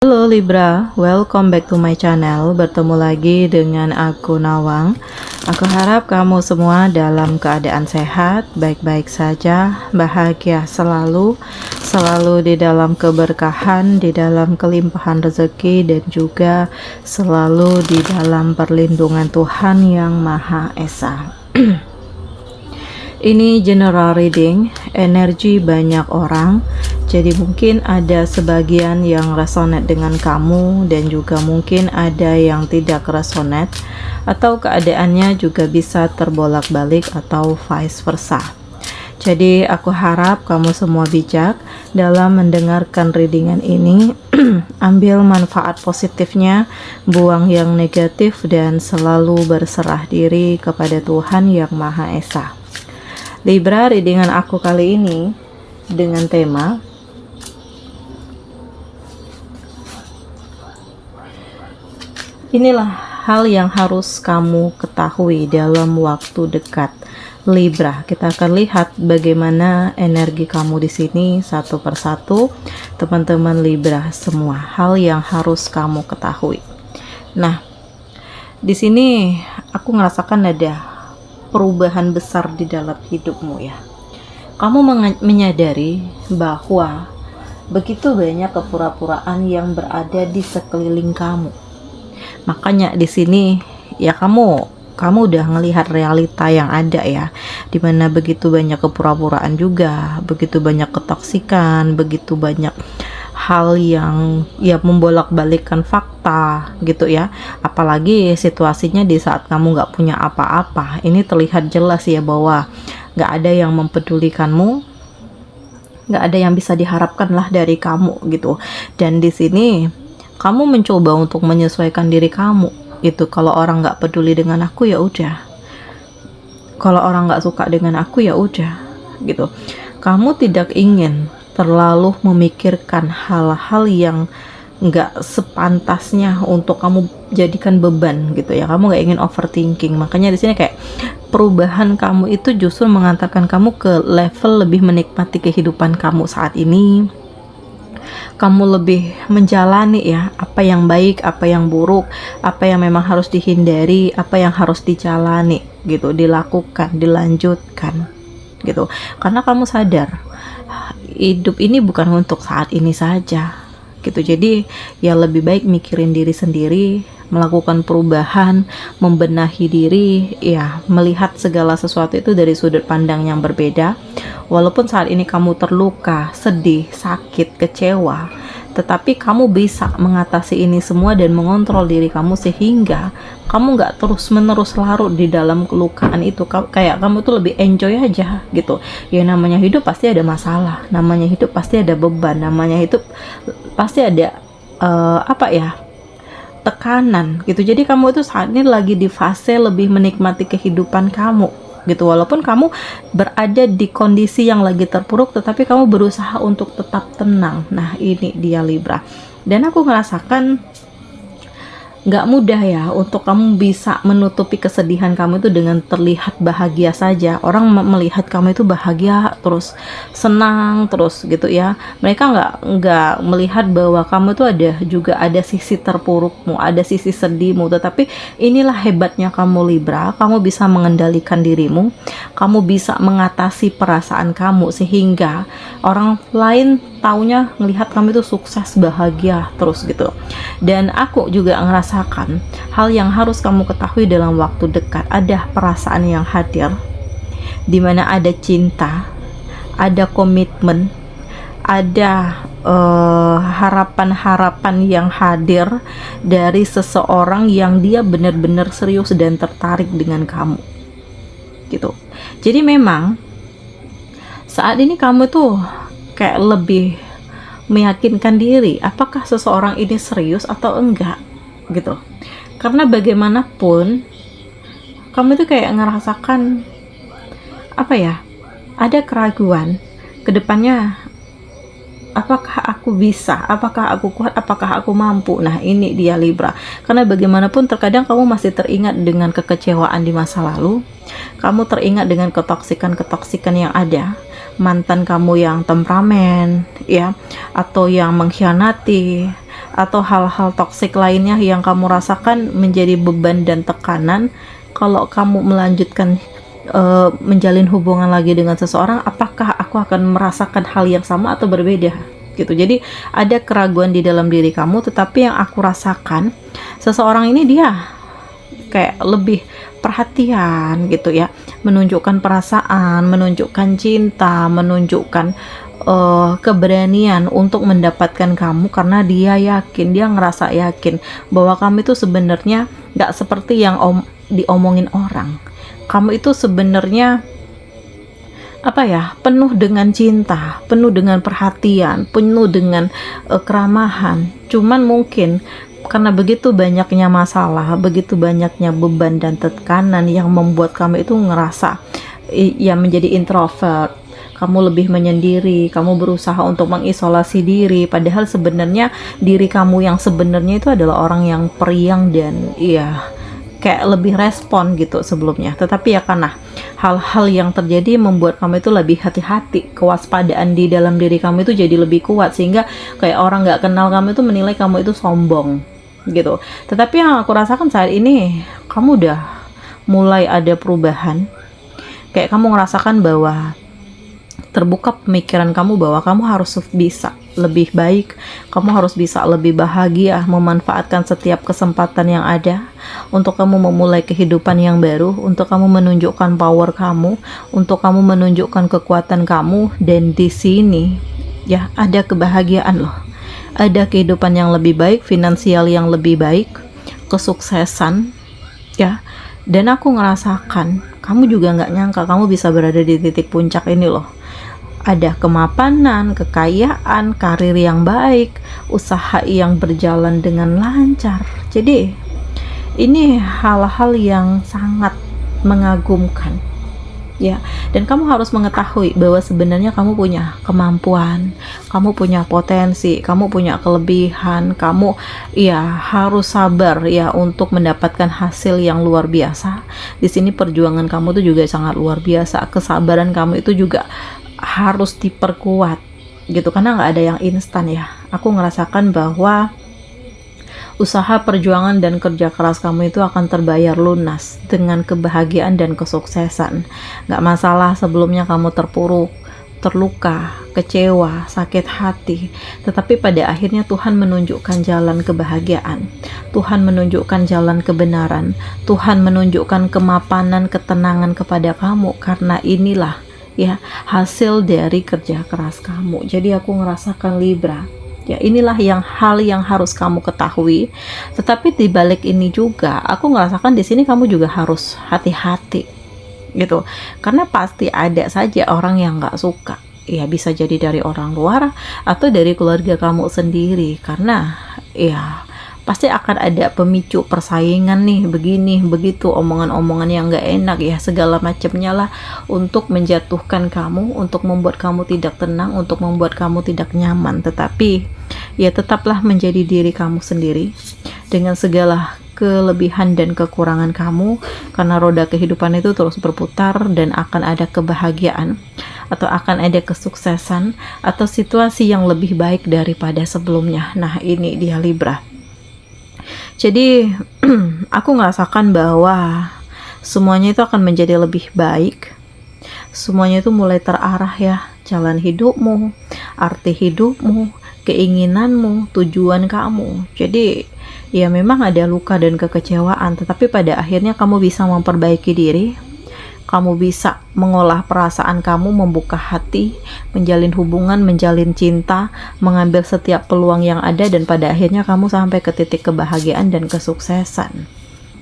Halo Libra, welcome back to my channel. Bertemu lagi dengan aku Nawang. Aku harap kamu semua dalam keadaan sehat, baik-baik saja, bahagia selalu, selalu di dalam keberkahan, di dalam kelimpahan rezeki, dan juga selalu di dalam perlindungan Tuhan Yang Maha Esa. Ini general reading, energi banyak orang. Jadi mungkin ada sebagian yang resonate dengan kamu dan juga mungkin ada yang tidak resonate, atau keadaannya juga bisa terbolak-balik atau vice versa. Jadi aku harap kamu semua bijak dalam mendengarkan readingan ini. Ambil manfaat positifnya, buang yang negatif, dan selalu berserah diri kepada Tuhan Yang Maha Esa. Libra, readingan aku kali ini dengan tema inilah hal yang harus kamu ketahui dalam waktu dekat. Libra, kita akan lihat bagaimana energi kamu di sini satu persatu, teman-teman Libra semua. Hal yang harus kamu ketahui. Nah, di sini aku ngerasakan ada perubahan besar di dalam hidupmu ya. Kamu menyadari bahwa begitu banyak kepura-puraan yang berada di sekeliling kamu. Makanya di sini ya kamu udah ngelihat realita yang ada ya, dimana begitu banyak kepura-puraan juga, begitu banyak ketoksikan, begitu banyak hal yang ya membolak-balikkan fakta gitu ya. Apalagi situasinya di saat kamu nggak punya apa-apa, ini terlihat jelas ya bahwa nggak ada yang mempedulikanmu, nggak ada yang bisa diharapkan lah dari kamu gitu. Dan di sini kamu mencoba untuk menyesuaikan diri kamu gitu. Kalau orang nggak peduli dengan aku ya udah, kalau orang nggak suka dengan aku ya udah gitu. Kamu tidak ingin terlalu memikirkan hal-hal yang nggak sepantasnya untuk kamu jadikan beban gitu ya. Kamu nggak ingin overthinking. Makanya di sini kayak perubahan kamu itu justru mengantarkan kamu ke level lebih menikmati kehidupan kamu saat ini. Kamu lebih menjalani ya, apa yang baik, apa yang buruk, apa yang memang harus dihindari, apa yang harus dijalani gitu, dilakukan, dilanjutkan gitu. Karena kamu sadar hidup ini bukan untuk saat ini saja gitu. Jadi ya lebih baik mikirin diri sendiri, melakukan perubahan, membenahi diri ya, melihat segala sesuatu itu dari sudut pandang yang berbeda. Walaupun saat ini kamu terluka, sedih, sakit, kecewa, tetapi kamu bisa mengatasi ini semua dan mengontrol diri kamu sehingga kamu nggak terus menerus larut di dalam kelukaan itu. Kayak kamu tuh lebih enjoy aja gitu ya. Namanya hidup pasti ada masalah, namanya hidup pasti ada beban, namanya hidup pasti ada tekanan gitu. Jadi kamu itu saat ini lagi di fase lebih menikmati kehidupan kamu gitu. Walaupun kamu berada di kondisi yang lagi terpuruk, tetapi kamu berusaha untuk tetap tenang. Nah ini dia Libra. Dan aku ngerasakan nggak mudah ya untuk kamu bisa menutupi kesedihan kamu itu dengan terlihat bahagia saja. Orang melihat kamu itu bahagia terus, senang terus gitu ya. Mereka nggak melihat bahwa kamu itu juga ada sisi terpurukmu, ada sisi sedihmu. Tetapi inilah hebatnya kamu Libra. Kamu bisa mengendalikan dirimu, kamu bisa mengatasi perasaan kamu sehingga orang lain taunya ngelihat kamu itu sukses, bahagia terus gitu. Dan aku juga ngerasakan hal yang harus kamu ketahui dalam waktu dekat. Ada perasaan yang hadir, dimana ada cinta, ada komitmen, ada harapan-harapan yang hadir dari seseorang yang dia benar-benar serius dan tertarik dengan kamu gitu. Jadi memang saat ini kamu tuh kayak lebih meyakinkan diri apakah seseorang ini serius atau enggak gitu. Karena bagaimanapun kamu itu kayak ngerasakan ada keraguan ke depannya. Apakah aku bisa, apakah aku kuat, apakah aku mampu. Nah ini dia Libra. Karena bagaimanapun terkadang kamu masih teringat dengan kekecewaan di masa lalu, kamu teringat dengan ketoksikan yang ada, mantan kamu yang temperamen ya, atau yang mengkhianati, atau hal-hal toksik lainnya yang kamu rasakan menjadi beban dan tekanan kalau kamu melanjutkan menjalin hubungan lagi dengan seseorang, apakah aku akan merasakan hal yang sama atau berbeda gitu. Jadi ada keraguan di dalam diri kamu, tetapi yang aku rasakan seseorang ini dia kayak lebih perhatian gitu ya, menunjukkan perasaan, menunjukkan cinta, menunjukkan keberanian untuk mendapatkan kamu karena dia yakin, dia ngerasa yakin bahwa kamu itu sebenarnya gak seperti yang diomongin orang. Kamu itu sebenarnya penuh dengan cinta, penuh dengan perhatian, penuh dengan keramahan. Cuman mungkin karena begitu banyaknya masalah, begitu banyaknya beban dan tekanan yang membuat kamu itu ngerasa ya menjadi introvert. Kamu lebih menyendiri, kamu berusaha untuk mengisolasi diri, padahal sebenarnya diri kamu yang sebenarnya itu adalah orang yang periang dan ya kayak lebih respon gitu sebelumnya. Tetapi ya karena hal-hal yang terjadi membuat kamu itu lebih hati-hati, kewaspadaan di dalam diri kamu itu jadi lebih kuat, sehingga kayak orang gak kenal kamu itu menilai kamu itu sombong gitu. Tetapi yang aku rasakan saat ini, kamu udah mulai ada perubahan, kayak kamu ngerasakan bahwa terbuka pemikiran kamu bahwa kamu harus bisa lebih baik, kamu harus bisa lebih bahagia, memanfaatkan setiap kesempatan yang ada untuk kamu memulai kehidupan yang baru, untuk kamu menunjukkan power kamu, untuk kamu menunjukkan kekuatan kamu. Dan di sini ya ada kebahagiaan loh, ada kehidupan yang lebih baik, finansial yang lebih baik, kesuksesan ya. Dan aku ngerasakan kamu juga nggak nyangka kamu bisa berada di titik puncak ini loh. Ada kemapanan, kekayaan, karir yang baik, usaha yang berjalan dengan lancar. Jadi ini hal-hal yang sangat mengagumkan ya. Dan kamu harus mengetahui bahwa sebenarnya kamu punya kemampuan, kamu punya potensi, kamu punya kelebihan, kamu ya harus sabar ya untuk mendapatkan hasil yang luar biasa. Di sini perjuangan kamu tuh juga sangat luar biasa, kesabaran kamu itu juga harus diperkuat gitu, karena nggak ada yang instan ya. Aku ngerasakan bahwa usaha, perjuangan, dan kerja keras kamu itu akan terbayar lunas dengan kebahagiaan dan kesuksesan. Nggak masalah sebelumnya kamu terpuruk, terluka, kecewa, sakit hati, tetapi pada akhirnya Tuhan menunjukkan jalan kebahagiaan, Tuhan menunjukkan jalan kebenaran, Tuhan menunjukkan kemapanan, ketenangan kepada kamu, karena inilah ya hasil dari kerja keras kamu. Jadi aku ngerasakan Libra ya, inilah hal yang harus kamu ketahui. Tetapi di balik ini juga aku ngerasakan di sini kamu juga harus hati-hati gitu, karena pasti ada saja orang yang nggak suka ya, bisa jadi dari orang luar atau dari keluarga kamu sendiri, karena ya pasti akan ada pemicu persaingan nih, begini begitu, omongan-omongan yang gak enak ya, segala macamnya lah untuk menjatuhkan kamu, untuk membuat kamu tidak tenang, untuk membuat kamu tidak nyaman. Tetapi ya tetaplah menjadi diri kamu sendiri dengan segala kelebihan dan kekurangan kamu, karena roda kehidupan itu terus berputar dan akan ada kebahagiaan atau akan ada kesuksesan atau situasi yang lebih baik daripada sebelumnya. Nah ini dia Libra. Jadi aku ngerasakan bahwa semuanya itu akan menjadi lebih baik, semuanya itu mulai terarah ya, jalan hidupmu, arti hidupmu, keinginanmu, tujuan kamu. Jadi ya memang ada luka dan kekecewaan, tetapi pada akhirnya kamu bisa memperbaiki diri, kamu bisa mengolah perasaan kamu, membuka hati, menjalin hubungan, menjalin cinta, mengambil setiap peluang yang ada, dan pada akhirnya kamu sampai ke titik kebahagiaan dan kesuksesan.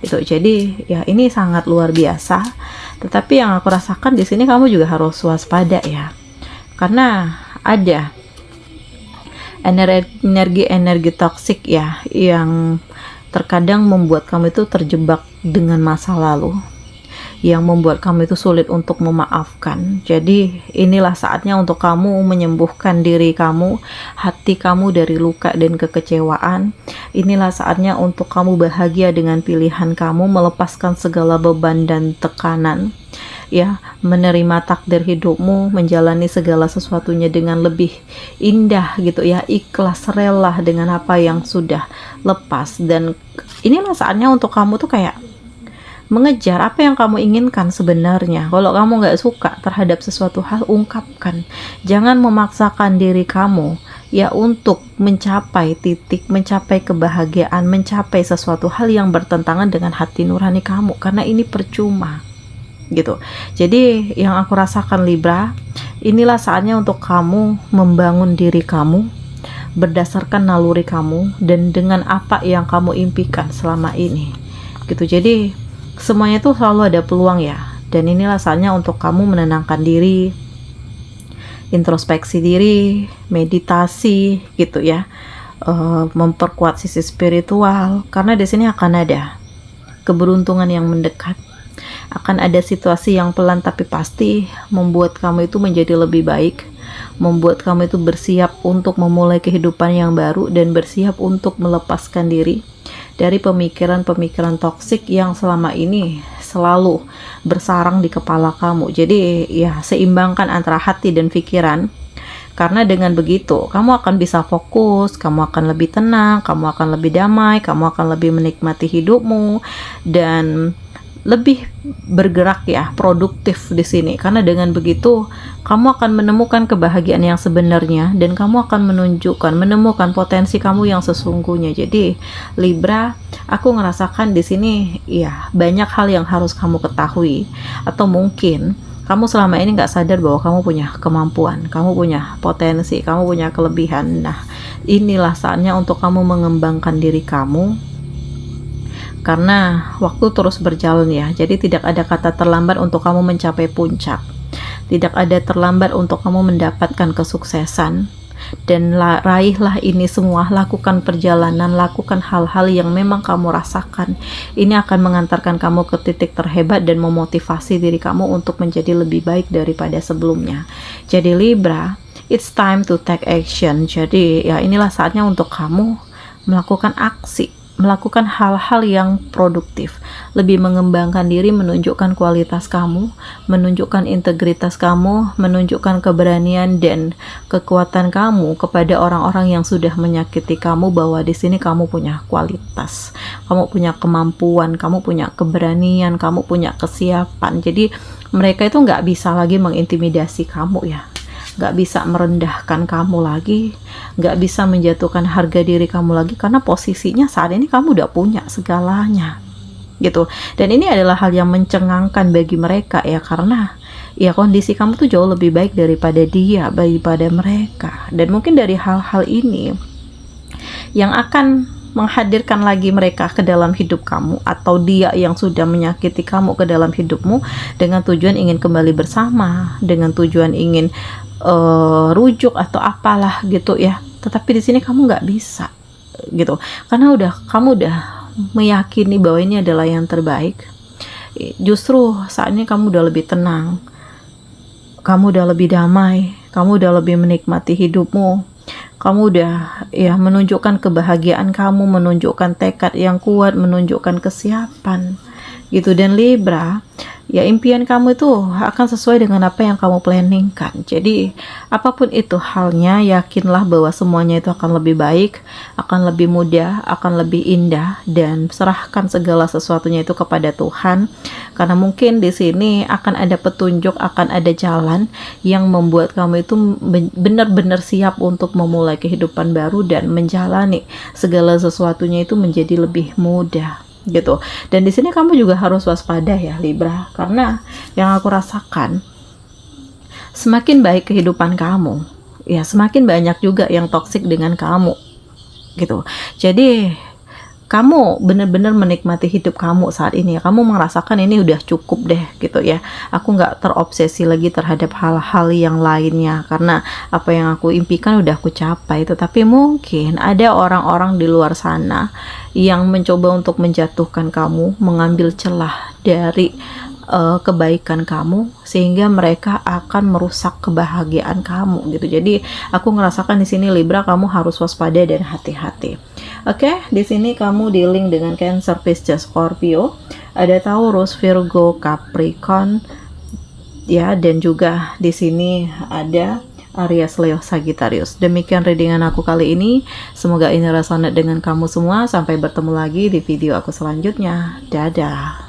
Itu jadi ya ini sangat luar biasa. Tetapi yang aku rasakan di sini kamu juga harus waspada ya, karena ada energi toksik ya yang terkadang membuat kamu itu terjebak dengan masa lalu. yang membuat kamu itu sulit untuk memaafkan. Jadi inilah saatnya untuk kamu menyembuhkan diri kamu, hati kamu dari luka dan kekecewaan. Inilah saatnya untuk kamu bahagia dengan pilihan kamu, melepaskan segala beban dan tekanan, ya, menerima takdir hidupmu, menjalani segala sesuatunya dengan lebih indah gitu ya, ikhlas, rela dengan apa yang sudah lepas. Dan inilah saatnya untuk kamu tuh kayak mengejar apa yang kamu inginkan sebenarnya. Kalau kamu nggak suka terhadap sesuatu hal, ungkapkan. Jangan memaksakan diri kamu ya untuk mencapai titik, mencapai kebahagiaan, mencapai sesuatu hal yang bertentangan dengan hati nurani kamu, karena ini percuma gitu. Jadi yang aku rasakan Libra, inilah saatnya untuk kamu membangun diri kamu berdasarkan naluri kamu dan dengan apa yang kamu impikan selama ini gitu. Jadi semuanya tuh selalu ada peluang ya, dan inilah saatnya untuk kamu menenangkan diri, introspeksi diri, meditasi gitu ya, memperkuat sisi spiritual, karena di sini akan ada keberuntungan yang mendekat, akan ada situasi yang pelan tapi pasti membuat kamu itu menjadi lebih baik, membuat kamu itu bersiap untuk memulai kehidupan yang baru dan bersiap untuk melepaskan diri dari pemikiran-pemikiran toksik yang selama ini selalu bersarang di kepala kamu. Jadi ya, seimbangkan antara hati dan pikiran, karena dengan begitu kamu akan bisa fokus, kamu akan lebih tenang, kamu akan lebih damai, kamu akan lebih menikmati hidupmu dan lebih bergerak ya, produktif di sini. Karena dengan begitu kamu akan menemukan kebahagiaan yang sebenarnya dan kamu akan menemukan potensi kamu yang sesungguhnya. Jadi Libra, aku ngerasakan di sini ya, banyak hal yang harus kamu ketahui, atau mungkin kamu selama ini nggak sadar bahwa kamu punya kemampuan, kamu punya potensi, kamu punya kelebihan. Nah, inilah saatnya untuk kamu mengembangkan diri kamu, karena waktu terus berjalan ya. Jadi tidak ada kata terlambat untuk kamu mencapai puncak, tidak ada terlambat untuk kamu mendapatkan kesuksesan. Dan raihlah ini semua, lakukan perjalanan, lakukan hal-hal yang memang kamu rasakan. Ini akan mengantarkan kamu ke titik terhebat dan memotivasi diri kamu untuk menjadi lebih baik daripada sebelumnya. Jadi Libra, it's time to take action. Jadi ya, inilah saatnya untuk kamu melakukan aksi, melakukan hal-hal yang produktif, lebih mengembangkan diri, menunjukkan kualitas kamu, menunjukkan integritas kamu, menunjukkan keberanian dan kekuatan kamu kepada orang-orang yang sudah menyakiti kamu, bahwa di sini kamu punya kualitas, kamu punya kemampuan, kamu punya keberanian, kamu punya kesiapan. Jadi mereka itu nggak bisa lagi mengintimidasi kamu ya, nggak bisa merendahkan kamu lagi, nggak bisa menjatuhkan harga diri kamu lagi, karena posisinya saat ini kamu udah punya segalanya gitu. Dan ini adalah hal yang mencengangkan bagi mereka ya, karena ya kondisi kamu tuh jauh lebih baik daripada dia, daripada mereka. Dan mungkin dari hal-hal ini yang akan menghadirkan lagi mereka ke dalam hidup kamu, atau dia yang sudah menyakiti kamu ke dalam hidupmu dengan tujuan ingin kembali bersama, dengan tujuan ingin rujuk atau apalah gitu ya. Tetapi di sini kamu nggak bisa gitu, karena kamu udah meyakini bahwa ini adalah yang terbaik. Justru saat ini kamu udah lebih tenang, kamu udah lebih damai, kamu udah lebih menikmati hidupmu, kamu udah ya menunjukkan kebahagiaan kamu, menunjukkan tekad yang kuat, menunjukkan kesiapan gitu. Dan Libra, ya impian kamu itu akan sesuai dengan apa yang kamu planningkan. Jadi apapun itu halnya, yakinlah bahwa semuanya itu akan lebih baik, akan lebih mudah, akan lebih indah, dan serahkan segala sesuatunya itu kepada Tuhan. Karena mungkin di sini akan ada petunjuk, akan ada jalan yang membuat kamu itu benar-benar siap untuk memulai kehidupan baru dan menjalani segala sesuatunya itu menjadi lebih mudah gitu. Dan di sini kamu juga harus waspada ya Libra, karena yang aku rasakan, semakin baik kehidupan kamu ya, semakin banyak juga yang toksik dengan kamu gitu. Jadi kamu benar-benar menikmati hidup kamu saat ini, kamu merasakan ini udah cukup deh gitu ya, aku nggak terobsesi lagi terhadap hal-hal yang lainnya, karena apa yang aku impikan udah aku capai. Tetapi mungkin ada orang-orang di luar sana yang mencoba untuk menjatuhkan kamu, mengambil celah dari kebaikan kamu, sehingga mereka akan merusak kebahagiaan kamu gitu. Jadi aku ngerasakan di sini Libra, kamu harus waspada dan hati-hati. Oke, di sini kamu dealing dengan Cancer, Pisces, Scorpio, ada Taurus, Virgo, Capricorn, ya, dan juga di sini ada Aries, Leo, Sagittarius. Demikian readingan aku kali ini. Semoga ini resonate dengan kamu semua. Sampai bertemu lagi di video aku selanjutnya. Dadah.